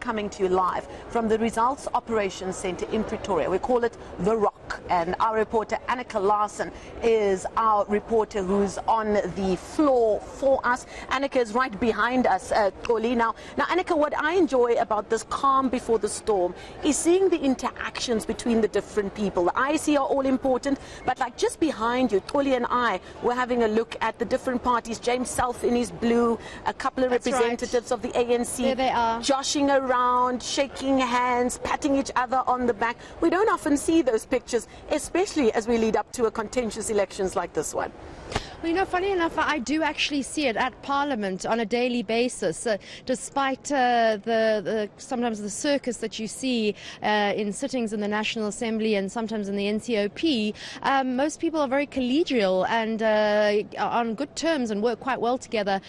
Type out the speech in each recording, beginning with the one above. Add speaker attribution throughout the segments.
Speaker 1: Coming to you live from the Results Operations Centre in Pretoria. We call it The Rock, and our reporter Annika Larsen is our reporter who's on the floor for us. Annika is right behind us, Xoli. Now, Annika, what I enjoy about this calm before the storm is seeing the interactions between the different people. The IEC are all important, but like just behind you, Xoli and I were having a look at the different parties. James Self in his blue, a couple of representatives of the ANC.
Speaker 2: There they are.
Speaker 1: Joshing around, shaking hands, patting each other on the back. We don't often see those pictures, especially as we lead up to a contentious elections like this one.
Speaker 2: Well, you know, funny enough, I do actually see it at Parliament on a daily basis, despite sometimes the circus that you see in sittings in the National Assembly and sometimes in the NCOP. Most people are very collegial and are on good terms and work quite well together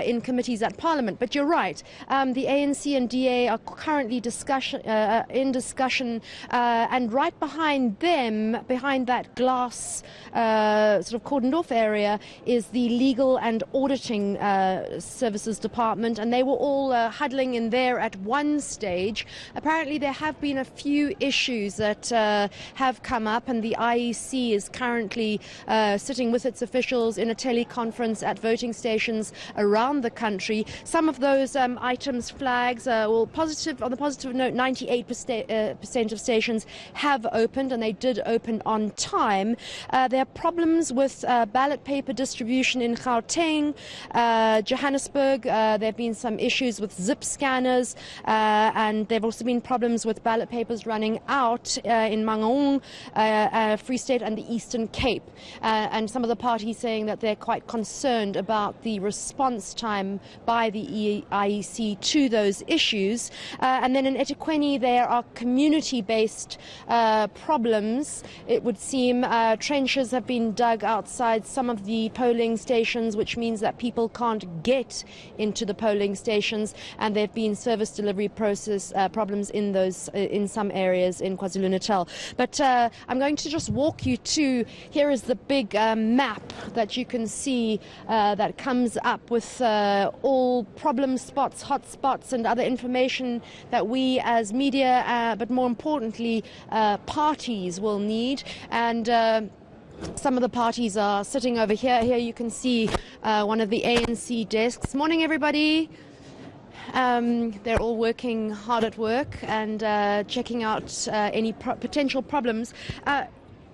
Speaker 2: in committees at Parliament. But you're right, the ANC and DA are currently in discussion, and right behind them, behind that glass sort of cordoned off area, is the Legal and Auditing Services Department, and they were all huddling in there at one stage. Apparently there have been a few issues that have come up, and the IEC is currently sitting with its officials in a teleconference at voting stations around the country. Some of those items, flags, well, on the positive note, 98% of stations have opened, and they did open on time. There are problems with ballot paper distribution in Gauteng, Johannesburg. There have been some issues with zip scanners, and there have also been problems with ballot papers running out in Mangaung, Free State and the Eastern Cape. And some of the parties saying that they're quite concerned about the response time by the IEC to those issues. And then in eThekwini there are community-based problems. It would seem trenches have been dug outside some of the polling stations, which means that people can't get into the polling stations, and there have been service delivery process problems in some areas in KwaZulu-Natal. But I'm going to just walk you to, here is the big map that you can see that comes up with all problem spots, hot spots, and other information that we as media, but more importantly parties will need. And some of the parties are sitting over here. Here you can see one of the ANC desks. Morning, everybody. They're all working hard at work and checking out any potential problems.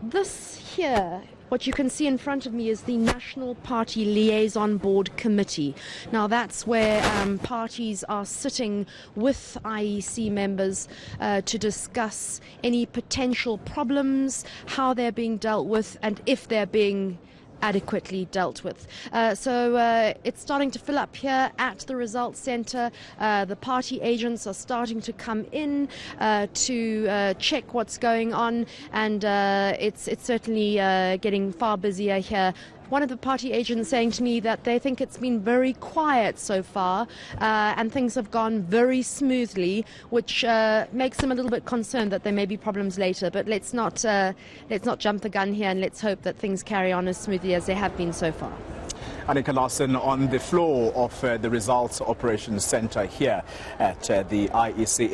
Speaker 2: This here, what you can see in front of me, is the National Party Liaison Board Committee. Now that's where parties are sitting with IEC members to discuss any potential problems, how they're being dealt with, and if they're being adequately dealt with. So it's starting to fill up here at the Results Centre. The party agents are starting to come in to check what's going on, and it's certainly getting far busier here. One of the party agents saying to me that they think it's been very quiet so far, and things have gone very smoothly, which makes them a little bit concerned that there may be problems later. But let's not jump the gun here, and let's hope that things carry on as smoothly as they have been so far.
Speaker 3: Annika Larsen on the floor of the Results Operations Centre here at the IEC.